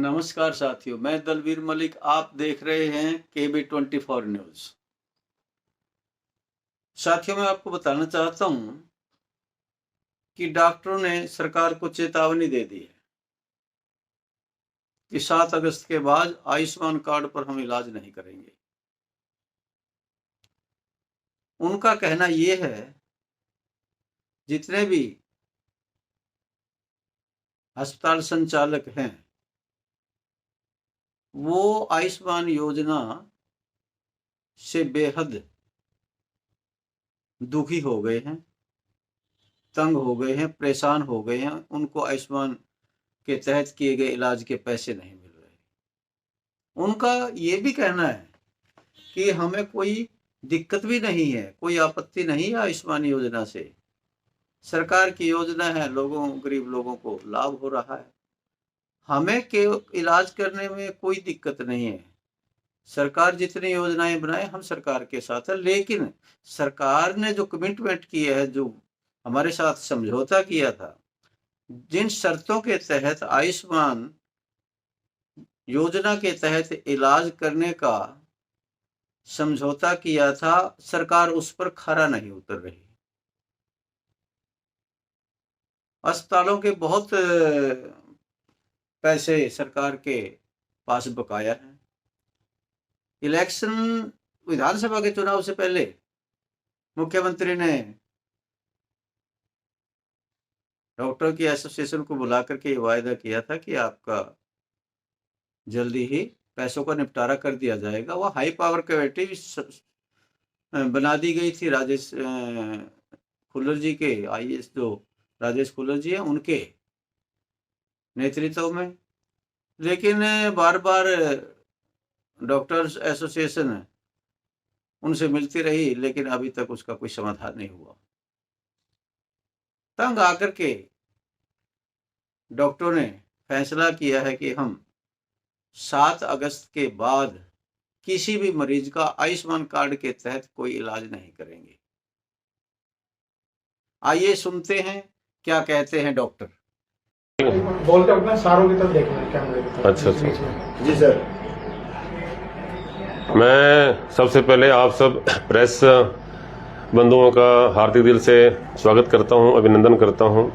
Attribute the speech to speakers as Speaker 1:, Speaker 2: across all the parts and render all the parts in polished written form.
Speaker 1: नमस्कार साथियों, मैं दलवीर मलिक। आप देख रहे हैं KB24 न्यूज। साथियों, मैं आपको बताना चाहता हूं कि डॉक्टरों ने सरकार को चेतावनी दे दी है कि 7 अगस्त के बाद आयुष्मान कार्ड पर हम इलाज नहीं करेंगे। उनका कहना यह है, जितने भी अस्पताल संचालक हैं वो आयुष्मान योजना से बेहद दुखी हो गए हैं, तंग हो गए हैं, परेशान हो गए हैं। उनको आयुष्मान के तहत किए गए इलाज के पैसे नहीं मिल रहे। उनका ये भी कहना है कि हमें कोई दिक्कत भी नहीं है, कोई आपत्ति नहीं है आयुष्मान योजना से। सरकार की योजना है, गरीब लोगों को लाभ हो रहा है। हमें के इलाज करने में कोई दिक्कत नहीं है। सरकार जितनी योजनाएं बनाए, हम सरकार के साथ है। लेकिन सरकार ने जो कमिटमेंट किया है, जो हमारे साथ समझौता किया था, जिन शर्तों के तहत आयुष्मान योजना के तहत इलाज करने का समझौता किया था, सरकार उस पर खरा नहीं उतर रही। अस्पतालों के बहुत पैसे सरकार के पास बकाया है। इलेक्शन विधानसभा के चुनाव से पहले मुख्यमंत्री ने डॉक्टर की एसोसिएशन को बुला करके वायदा किया था कि आपका जल्दी ही पैसों का निपटारा कर दिया जाएगा। वह हाई पावर कमेटी बना दी गई थी राजेश खुल्लर जी के, IAS जो राजेश खुल्लर जी हैं, उनके नेतृत्व में। लेकिन बार बार डॉक्टर्स एसोसिएशन उनसे मिलती रही, लेकिन अभी तक उसका कोई समाधान नहीं हुआ। तंग आकर के डॉक्टरों ने फैसला किया है कि हम 7 अगस्त के बाद किसी भी मरीज का आयुष्मान कार्ड के तहत कोई इलाज नहीं करेंगे। आइए सुनते हैं क्या कहते हैं डॉक्टर।
Speaker 2: बोलते अपना सारों की तरफ देखना है कैमरे की तरफ।
Speaker 3: अच्छा
Speaker 2: जी सर।
Speaker 3: मैं सबसे पहले आप सब प्रेस बंधुओं का हार्दिक दिल से स्वागत करता हूं, अभिनंदन करता हूं।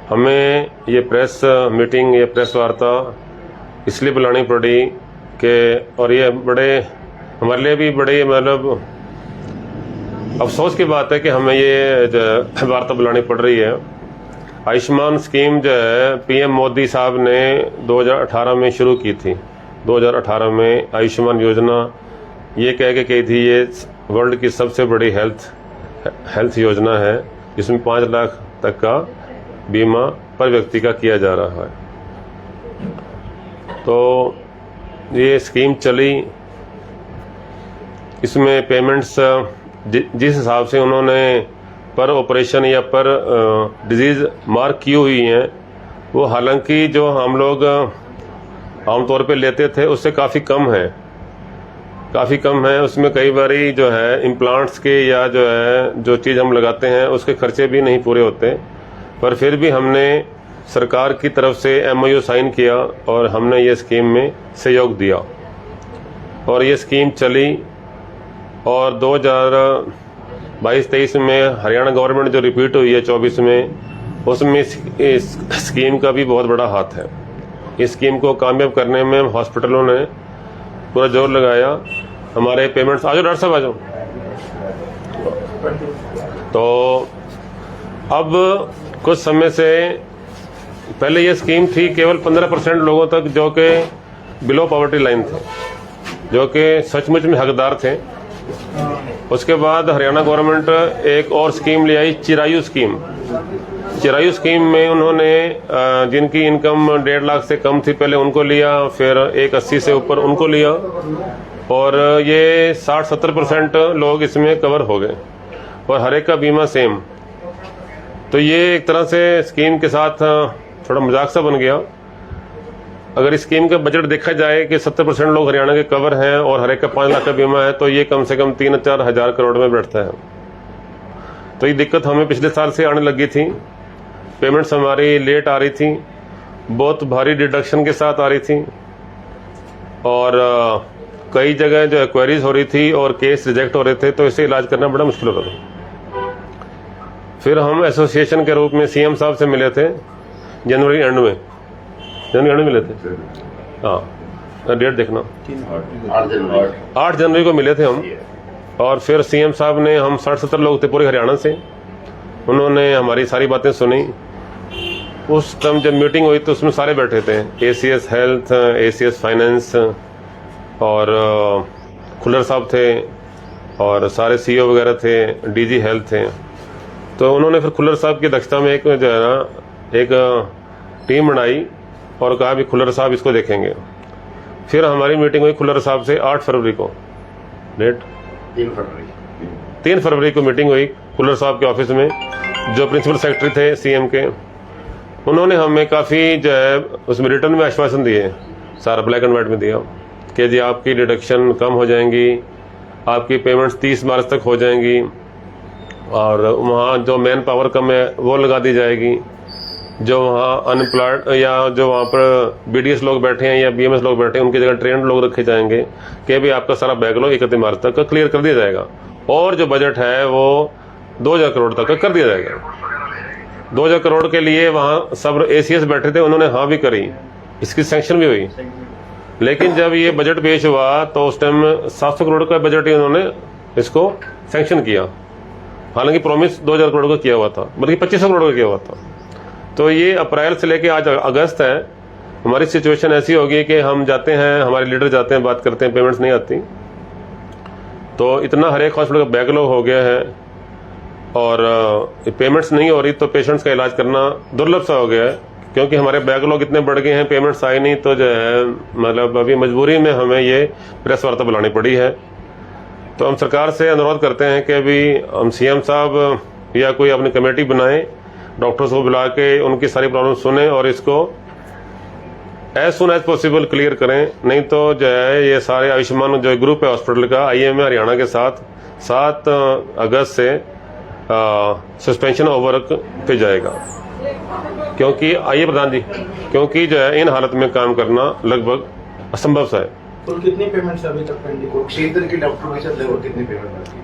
Speaker 3: हमें ये प्रेस मीटिंग, ये प्रेस वार्ता इसलिए बुलानी पड़ी कि, और ये हमारे लिए भी बड़े मतलब अफसोस की बात है कि हमें ये वार्ता बुलानी पड़ रही है। आयुष्मान स्कीम जो है PM मोदी साहब ने 2018 में शुरू की थी। 2018 में आयुष्मान योजना ये कह के कही थी ये वर्ल्ड की सबसे बड़ी हेल्थ योजना है, जिसमें 5 लाख तक का बीमा पर व्यक्ति का किया जा रहा है। तो ये स्कीम चली, इसमें पेमेंट्स जिस हिसाब से उन्होंने पर ऑपरेशन या पर डिजीज मार्क की हुई हैं, वो हालांकि जो हम लोग आमतौर पे लेते थे उससे काफ़ी कम है। उसमें कई बारी जो है इम्प्लांट्स के या जो चीज़ हम लगाते हैं उसके खर्चे भी नहीं पूरे होते। पर फिर भी हमने सरकार की तरफ से MOU साइन किया और हमने ये स्कीम में सहयोग दिया और ये स्कीम चली। और 2022-23 में हरियाणा गवर्नमेंट जो रिपीट हुई है 24 में, उसमें इस स्कीम का भी बहुत बड़ा हाथ है। इस स्कीम को कामयाब करने में हॉस्पिटलों ने पूरा जोर लगाया। हमारे पेमेंट्स आ जाओ डॉक्टर साहब, आ जाओ। तो अब कुछ समय से पहले ये स्कीम थी केवल 15% लोगों तक जो कि बिलो पॉवर्टी लाइन थे, जो कि सचमुच में हकदार थे। उसके बाद हरियाणा गवर्नमेंट एक और स्कीम ले आई, चिरायु स्कीम में उन्होंने जिनकी इनकम 1.5 लाख से कम थी पहले उनको लिया, फिर 180 से ऊपर उनको लिया, और ये 60-70% लोग इसमें कवर हो गए और हर एक का बीमा सेम। तो ये एक तरह से स्कीम के साथ थोड़ा मजाक सा बन गया। अगर इस स्कीम का बजट देखा जाए कि 70% लोग हरियाणा के कवर हैं और हर एक का 5 लाख का बीमा है, तो ये कम से कम 3-4 हज़ार करोड़ में बैठता है। तो ये दिक्कत हमें पिछले साल से आने लगी थी। पेमेंट्स हमारी लेट आ रही थी बहुत भारी डिडक्शन के साथ आ रही थी और कई जगह जो क्वेरीज हो रही थी और केस रिजेक्ट हो रहे थे, तो इसे इलाज करना बड़ा मुश्किल हो रहा था। फिर हम एसोसिएशन के रूप में सीएम साहब से मिले थे जनवरी एंड में मिले थे। हाँ, डेट देखना, 8 जनवरी को मिले थे हम। और फिर सीएम साहब ने, हम 60-70 लोग थे पूरे हरियाणा से, उन्होंने हमारी सारी बातें सुनी। उस टाइम जब मीटिंग हुई तो उसमें सारे बैठे थे, एसीएस हेल्थ, एसीएस फाइनेंस और खुल्लर साहब थे और सारे सीईओ वगैरह थे, डीजी हेल्थ थे। तो उन्होंने फिर खुल्लर साहब की अध्यक्षता में एक जो है ना एक टीम बनाई और कहा भी खुल्लर साहब इसको देखेंगे। फिर हमारी मीटिंग हुई खुल्लर साहब से 8 फरवरी को, डेट 3 फरवरी को मीटिंग हुई खुल्लर साहब के ऑफिस में, जो प्रिंसिपल सेक्रेटरी थे सीएम के। उन्होंने हमें काफ़ी जो है उसमें रिटर्न में आश्वासन दिए, सारा ब्लैक एंड वाइट में दिया कि जी आपकी डिडक्शन कम हो जाएंगी, आपकी पेमेंट्स 30 मार्च तक हो जाएंगी और वहाँ जो मैन पावर कम है वो लगा दी जाएगी, जो वहाँ अनएम्प्लॉयड या जो वहाँ पर बीडीएस लोग बैठे हैं या बीएमएस लोग बैठे हैं उनकी जगह ट्रेंड लोग रखे जाएंगे कि भी आपका सारा बैकलॉग 31 मार्च तक का क्लियर कर दिया जाएगा और जो बजट है वो 2000 करोड़ तक का कर दिया जाएगा। 2000 करोड़ के लिए वहाँ सब एसीएस बैठे थे, उन्होंने हाँ भी करी, इसकी सैंक्शन भी हुई। लेकिन जब ये बजट पेश हुआ तो उस टाइम 700 करोड़ का बजट ही उन्होंने इसको सैंक्शन किया, हालांकि प्रॉमिस 2000 करोड़ का किया हुआ था, बल्कि 2500 करोड़ का किया हुआ था। तो ये अप्रैल से लेके आज अगस्त है, हमारी सिचुएशन ऐसी होगी कि हम जाते हैं, हमारे लीडर जाते हैं, बात करते हैं, पेमेंट्स नहीं आती। तो इतना हर एक हॉस्पिटल का बैकलॉग हो गया है और पेमेंट्स नहीं हो रही तो पेशेंट्स का इलाज करना दुर्लभ सा हो गया है, क्योंकि हमारे बैकलॉग इतने बढ़ गए हैं, पेमेंट्स आई नहीं। तो जो है मतलब अभी मजबूरी में हमें ये प्रेस वार्ता बुलानी पड़ी है। तो हम सरकार से अनुरोध करते हैं कि अभी हम सीएम साहब या कोई अपनी कमेटी बनाएं, डॉक्टर्स को बुला के उनकी सारी प्रॉब्लम सुने और इसको as soon as possible clear करें। नहीं तो जो है ये सारे आयुष्मान जो ग्रुप है हॉस्पिटल का आईएमए हरियाणा के साथ 7 अगस्त से सस्पेंशन ऑफ वर्क पे जाएगा, क्योंकि आइए प्रधान जी, क्योंकि जो है इन हालत में काम करना लगभग असंभव सा है।
Speaker 2: तो कितनी पेमेंट्स अभी तक पेंडिंग?
Speaker 4: क्षेत्र के डॉक्टरों के साथ लगभग कितनी पेमेंट बाकी है?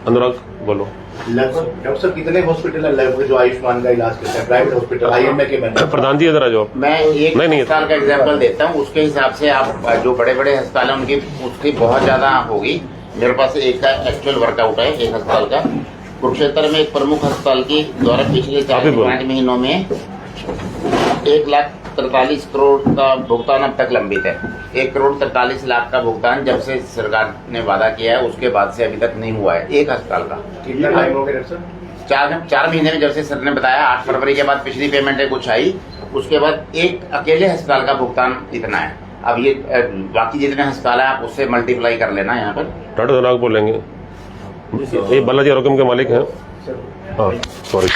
Speaker 3: अनुराग बोलो।
Speaker 4: लगभग डॉक्टर साहब कितने हॉस्पिटल है लगभग जो आयुष्मान का इलाज करते हैं, प्राइवेट हॉस्पिटल आईएमए के मैंने?
Speaker 3: प्रधान जी इधर आ जाओ।
Speaker 5: मैं एक अस्पताल का एग्जांपल देता हूँ, उसके हिसाब से आप जो बड़े बड़े अस्पताल हैं उनकी उसकी बहुत ज्यादा होगी। मेरे पास एक का एक्चुअल वर्कआउट है एक अस्पताल का, कुरुक्षेत्र में एक प्रमुख अस्पताल की द्वारा पिछले 4-5 महीनों में 1,43 करोड़ का भुगतान अब तक लंबित है। 1,43 करोड़ का भुगतान जब से सरकार ने वादा किया है उसके बाद से अभी तक नहीं हुआ है एक अस्पताल का।
Speaker 4: कितना टाइम हो गया सर?
Speaker 5: 4 महीने में, जब से सर ने बताया 8 फरवरी के बाद पिछली पेमेंट कुछ आई, उसके बाद एक अकेले अस्पताल का भुगतान इतना है। अब ये बाकी जितने अस्पताल है आप उससे मल्टीप्लाई कर लेना यहाँ पर।
Speaker 3: डॉक्टर अनुराग बोलेंगे, ये बालाजी ऑर्गन के मालिक हैं। हाँ सॉरी।